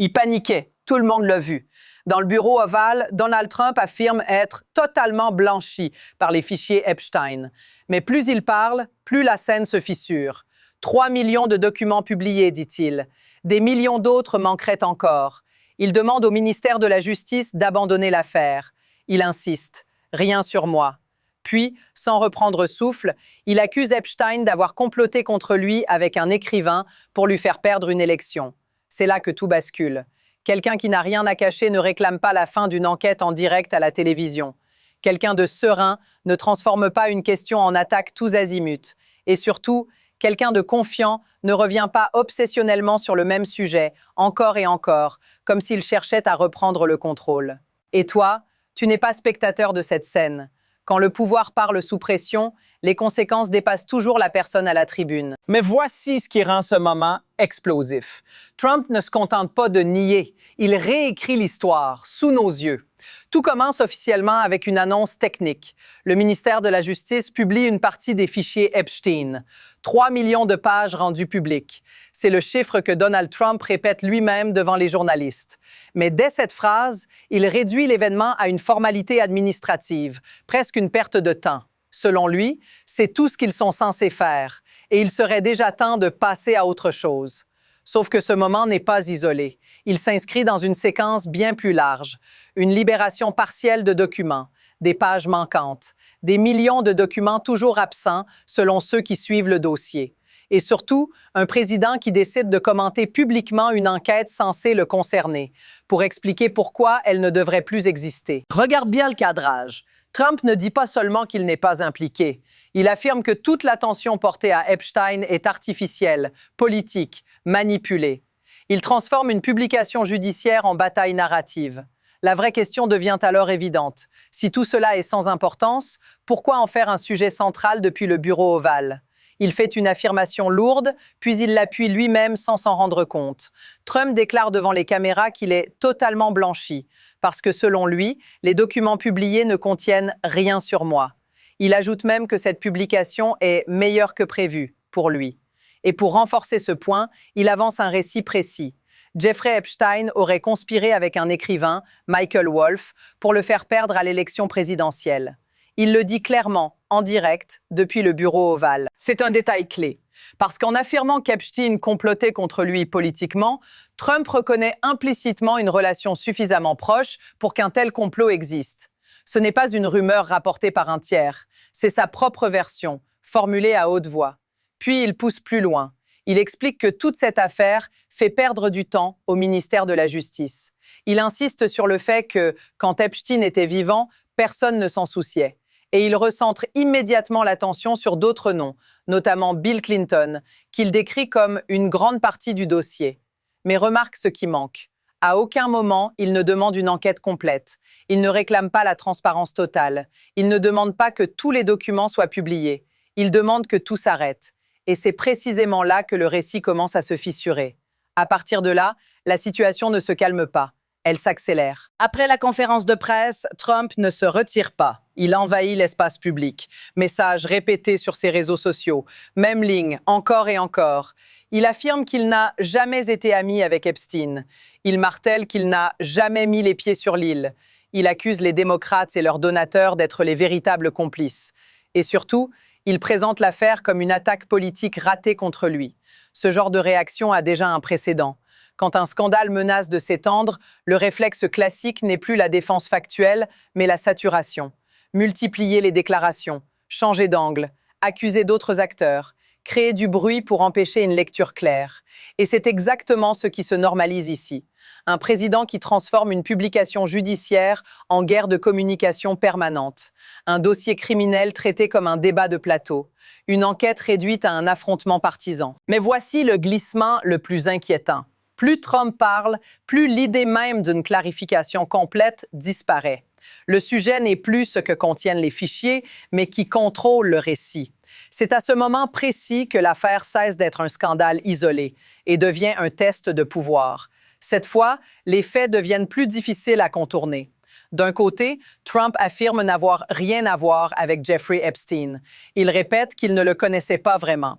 Il paniquait, tout le monde l'a vu. Dans le bureau ovale, Donald Trump affirme être totalement blanchi par les fichiers Epstein. Mais plus il parle, plus la scène se fissure. 3 millions de documents publiés, dit-il. Des millions d'autres manqueraient encore. Il demande au ministère de la Justice d'abandonner l'affaire. Il insiste. Rien sur moi. Puis, sans reprendre souffle, il accuse Epstein d'avoir comploté contre lui avec un écrivain pour lui faire perdre une élection. C'est là que tout bascule. Quelqu'un qui n'a rien à cacher ne réclame pas la fin d'une enquête en direct à la télévision. Quelqu'un de serein ne transforme pas une question en attaque tous azimuts. Et surtout, quelqu'un de confiant ne revient pas obsessionnellement sur le même sujet, encore et encore, comme s'il cherchait à reprendre le contrôle. Et toi, tu n'es pas spectateur de cette scène. Quand le pouvoir parle sous pression, les conséquences dépassent toujours la personne à la tribune. Mais voici ce qui rend ce moment explosif. Trump ne se contente pas de nier, il réécrit l'histoire sous nos yeux. Tout commence officiellement avec une annonce technique. Le ministère de la Justice publie une partie des fichiers Epstein. 3 millions de pages rendues publiques. C'est le chiffre que Donald Trump répète lui-même devant les journalistes. Mais dès cette phrase, il réduit l'événement à une formalité administrative, presque une perte de temps. Selon lui, c'est tout ce qu'ils sont censés faire, et il serait déjà temps de passer à autre chose. Sauf que ce moment n'est pas isolé. Il s'inscrit dans une séquence bien plus large. Une libération partielle de documents, des pages manquantes, des millions de documents toujours absents selon ceux qui suivent le dossier. Et surtout, un président qui décide de commenter publiquement une enquête censée le concerner, pour expliquer pourquoi elle ne devrait plus exister. Regarde bien le cadrage. Trump ne dit pas seulement qu'il n'est pas impliqué. Il affirme que toute l'attention portée à Epstein est artificielle, politique, manipulée. Il transforme une publication judiciaire en bataille narrative. La vraie question devient alors évidente. Si tout cela est sans importance, pourquoi en faire un sujet central depuis le bureau ovale? Il fait une affirmation lourde, puis il l'appuie lui-même sans s'en rendre compte. Trump déclare devant les caméras qu'il est totalement blanchi, parce que selon lui, les documents publiés ne contiennent rien sur moi. Il ajoute même que cette publication est meilleure que prévu, pour lui. Et pour renforcer ce point, il avance un récit précis. Jeffrey Epstein aurait conspiré avec un écrivain, Michael Wolff, pour le faire perdre à l'élection présidentielle. Il le dit clairement, en direct, depuis le bureau ovale. C'est un détail clé, parce qu'en affirmant qu'Epstein complotait contre lui politiquement, Trump reconnaît implicitement une relation suffisamment proche pour qu'un tel complot existe. Ce n'est pas une rumeur rapportée par un tiers, c'est sa propre version, formulée à haute voix. Puis il pousse plus loin. Il explique que toute cette affaire fait perdre du temps au ministère de la Justice. Il insiste sur le fait que, quand Epstein était vivant, personne ne s'en souciait. Et il recentre immédiatement l'attention sur d'autres noms, notamment Bill Clinton, qu'il décrit comme une grande partie du dossier. Mais remarque ce qui manque. À aucun moment, il ne demande une enquête complète. Il ne réclame pas la transparence totale. Il ne demande pas que tous les documents soient publiés. Il demande que tout s'arrête. Et c'est précisément là que le récit commence à se fissurer. À partir de là, la situation ne se calme pas. Elle s'accélère. Après la conférence de presse, Trump ne se retire pas. Il envahit l'espace public. Messages répétés sur ses réseaux sociaux. Même ligne, encore et encore. Il affirme qu'il n'a jamais été ami avec Epstein. Il martèle qu'il n'a jamais mis les pieds sur l'île. Il accuse les démocrates et leurs donateurs d'être les véritables complices. Et surtout, il présente l'affaire comme une attaque politique ratée contre lui. Ce genre de réaction a déjà un précédent. Quand un scandale menace de s'étendre, le réflexe classique n'est plus la défense factuelle, mais la saturation. Multiplier les déclarations, changer d'angle, accuser d'autres acteurs, créer du bruit pour empêcher une lecture claire. Et c'est exactement ce qui se normalise ici. Un président qui transforme une publication judiciaire en guerre de communication permanente. Un dossier criminel traité comme un débat de plateau. Une enquête réduite à un affrontement partisan. Mais voici le glissement le plus inquiétant. Plus Trump parle, plus l'idée même d'une clarification complète disparaît. Le sujet n'est plus ce que contiennent les fichiers, mais qui contrôle le récit. C'est à ce moment précis que l'affaire cesse d'être un scandale isolé et devient un test de pouvoir. Cette fois, les faits deviennent plus difficiles à contourner. D'un côté, Trump affirme n'avoir rien à voir avec Jeffrey Epstein. Il répète qu'il ne le connaissait pas vraiment.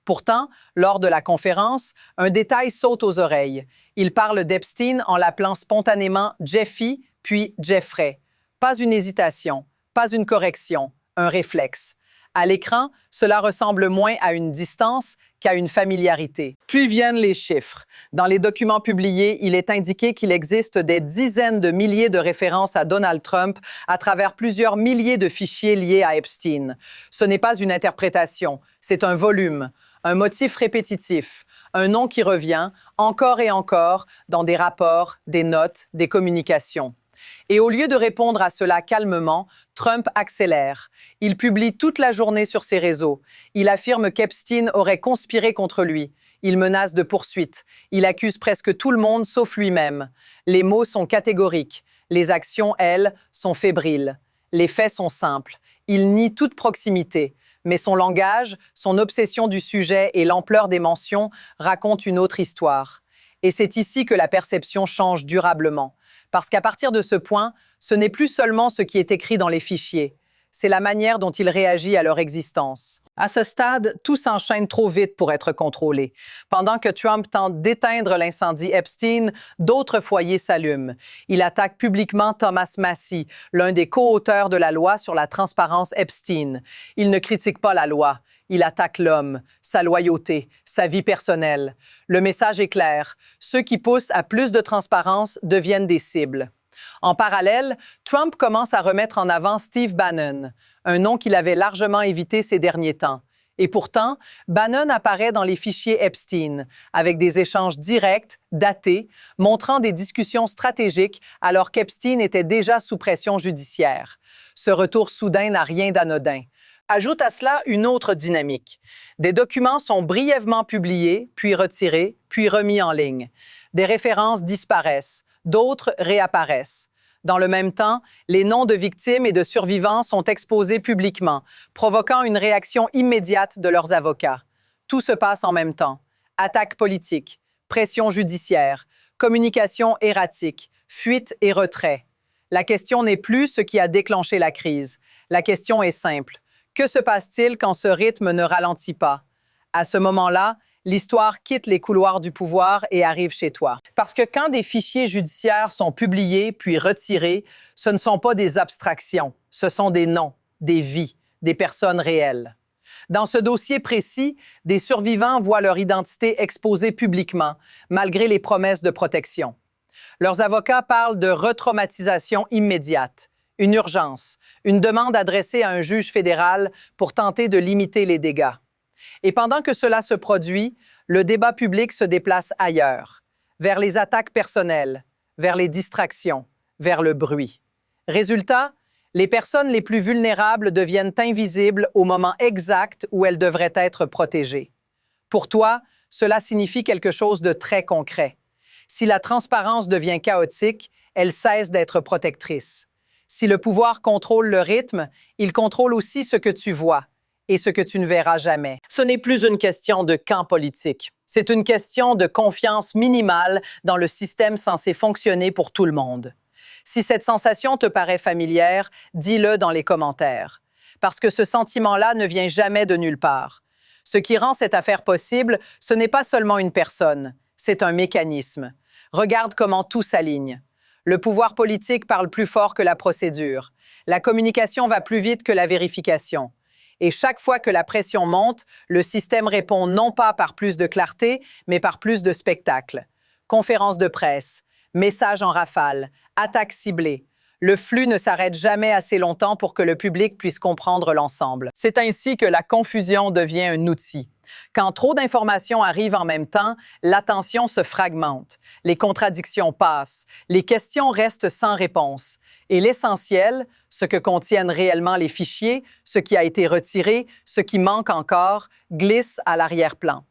Pourtant, lors de la conférence, un détail saute aux oreilles. Il parle d'Epstein en l'appelant spontanément Jeffy, puis Jeffrey. Pas une hésitation, pas une correction, un réflexe. À l'écran, cela ressemble moins à une distance qu'à une familiarité. Puis viennent les chiffres. Dans les documents publiés, il est indiqué qu'il existe des dizaines de milliers de références à Donald Trump à travers plusieurs milliers de fichiers liés à Epstein. Ce n'est pas une interprétation, c'est un volume, un motif répétitif, un nom qui revient encore et encore dans des rapports, des notes, des communications. Et au lieu de répondre à cela calmement, Trump accélère. Il publie toute la journée sur ses réseaux. Il affirme qu'Epstein aurait conspiré contre lui. Il menace de poursuites. Il accuse presque tout le monde sauf lui-même. Les mots sont catégoriques. Les actions, elles, sont fébriles. Les faits sont simples. Il nie toute proximité. Mais son langage, son obsession du sujet et l'ampleur des mentions racontent une autre histoire. Et c'est ici que la perception change durablement. Parce qu'à partir de ce point, ce n'est plus seulement ce qui est écrit dans les fichiers, c'est la manière dont il réagit à leur existence. À ce stade, tout s'enchaîne trop vite pour être contrôlé. Pendant que Trump tente d'éteindre l'incendie Epstein, d'autres foyers s'allument. Il attaque publiquement Thomas Massie, l'un des co-auteurs de la loi sur la transparence Epstein. Il ne critique pas la loi. Il attaque l'homme, sa loyauté, sa vie personnelle. Le message est clair. Ceux qui poussent à plus de transparence deviennent des cibles. En parallèle, Trump commence à remettre en avant Steve Bannon, un nom qu'il avait largement évité ces derniers temps. Et pourtant, Bannon apparaît dans les fichiers Epstein, avec des échanges directs, datés, montrant des discussions stratégiques alors qu'Epstein était déjà sous pression judiciaire. Ce retour soudain n'a rien d'anodin. Ajoute à cela une autre dynamique. Des documents sont brièvement publiés, puis retirés, puis remis en ligne. Des références disparaissent, d'autres réapparaissent. Dans le même temps, les noms de victimes et de survivants sont exposés publiquement, provoquant une réaction immédiate de leurs avocats. Tout se passe en même temps. Attaques politiques, pression judiciaire, communication erratique, fuite et retrait. La question n'est plus ce qui a déclenché la crise. La question est simple. Que se passe-t-il quand ce rythme ne ralentit pas? À ce moment-là, l'histoire quitte les couloirs du pouvoir et arrive chez toi. Parce que quand des fichiers judiciaires sont publiés puis retirés, ce ne sont pas des abstractions, ce sont des noms, des vies, des personnes réelles. Dans ce dossier précis, des survivants voient leur identité exposée publiquement, malgré les promesses de protection. Leurs avocats parlent de retraumatisation immédiate, une urgence, une demande adressée à un juge fédéral pour tenter de limiter les dégâts. Et pendant que cela se produit, le débat public se déplace ailleurs, vers les attaques personnelles, vers les distractions, vers le bruit. Résultat, les personnes les plus vulnérables deviennent invisibles au moment exact où elles devraient être protégées. Pour toi, cela signifie quelque chose de très concret. Si la transparence devient chaotique, elle cesse d'être protectrice. Si le pouvoir contrôle le rythme, il contrôle aussi ce que tu vois et ce que tu ne verras jamais. Ce n'est plus une question de camp politique. C'est une question de confiance minimale dans le système censé fonctionner pour tout le monde. Si cette sensation te paraît familière, dis-le dans les commentaires. Parce que ce sentiment-là ne vient jamais de nulle part. Ce qui rend cette affaire possible, ce n'est pas seulement une personne, c'est un mécanisme. Regarde comment tout s'aligne. Le pouvoir politique parle plus fort que la procédure. La communication va plus vite que la vérification. Et chaque fois que la pression monte, le système répond non pas par plus de clarté, mais par plus de spectacle. Conférences de presse, messages en rafale, attaques ciblées. Le flux ne s'arrête jamais assez longtemps pour que le public puisse comprendre l'ensemble. C'est ainsi que la confusion devient un outil. Quand trop d'informations arrivent en même temps, l'attention se fragmente, les contradictions passent, les questions restent sans réponse. Et l'essentiel, ce que contiennent réellement les fichiers, ce qui a été retiré, ce qui manque encore, glisse à l'arrière-plan.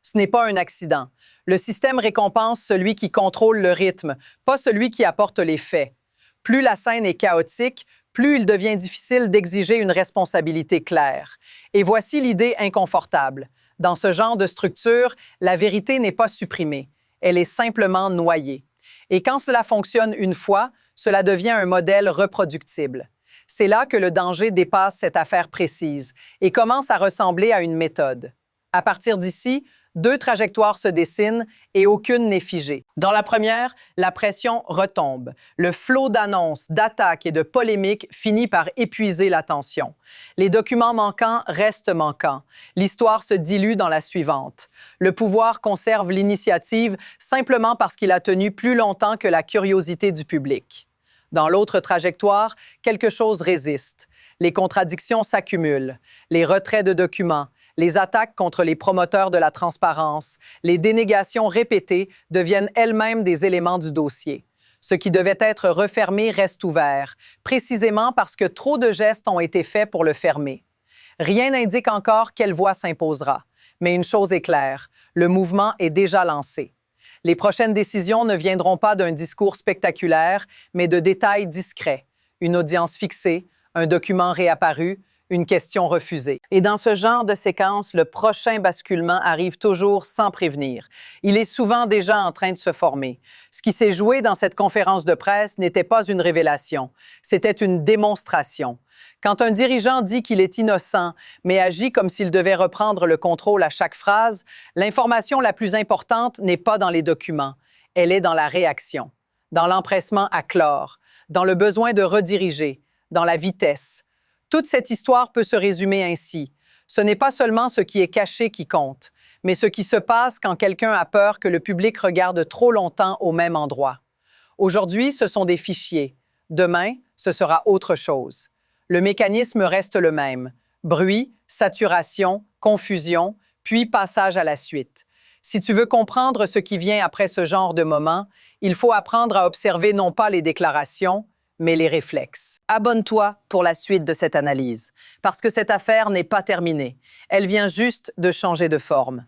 Ce n'est pas un accident. Le système récompense celui qui contrôle le rythme, pas celui qui apporte les faits. Plus la scène est chaotique, plus il devient difficile d'exiger une responsabilité claire. Et voici l'idée inconfortable. Dans ce genre de structure, la vérité n'est pas supprimée. Elle est simplement noyée. Et quand cela fonctionne une fois, cela devient un modèle reproductible. C'est là que le danger dépasse cette affaire précise et commence à ressembler à une méthode. À partir d'ici, 2 trajectoires se dessinent et aucune n'est figée. Dans la première, la pression retombe. Le flot d'annonces, d'attaques et de polémiques finit par épuiser l'attention. Les documents manquants restent manquants. L'histoire se dilue dans la suivante. Le pouvoir conserve l'initiative simplement parce qu'il a tenu plus longtemps que la curiosité du public. Dans l'autre trajectoire, quelque chose résiste. Les contradictions s'accumulent. Les retraits de documents, les attaques contre les promoteurs de la transparence, les dénégations répétées deviennent elles-mêmes des éléments du dossier. Ce qui devait être refermé reste ouvert, précisément parce que trop de gestes ont été faits pour le fermer. Rien n'indique encore quelle voie s'imposera. Mais une chose est claire, le mouvement est déjà lancé. Les prochaines décisions ne viendront pas d'un discours spectaculaire, mais de détails discrets. Une audience fixée, un document réapparu, une question refusée. Et dans ce genre de séquence, le prochain basculement arrive toujours sans prévenir. Il est souvent déjà en train de se former. Ce qui s'est joué dans cette conférence de presse n'était pas une révélation, c'était une démonstration. Quand un dirigeant dit qu'il est innocent, mais agit comme s'il devait reprendre le contrôle à chaque phrase, l'information la plus importante n'est pas dans les documents, elle est dans la réaction, dans l'empressement à clore, dans le besoin de rediriger, dans la vitesse. Toute cette histoire peut se résumer ainsi. Ce n'est pas seulement ce qui est caché qui compte, mais ce qui se passe quand quelqu'un a peur que le public regarde trop longtemps au même endroit. Aujourd'hui, ce sont des fichiers. Demain, ce sera autre chose. Le mécanisme reste le même. Bruit, saturation, confusion, puis passage à la suite. Si tu veux comprendre ce qui vient après ce genre de moment, il faut apprendre à observer non pas les déclarations, mais les réflexes. Abonne-toi pour la suite de cette analyse, parce que cette affaire n'est pas terminée. Elle vient juste de changer de forme.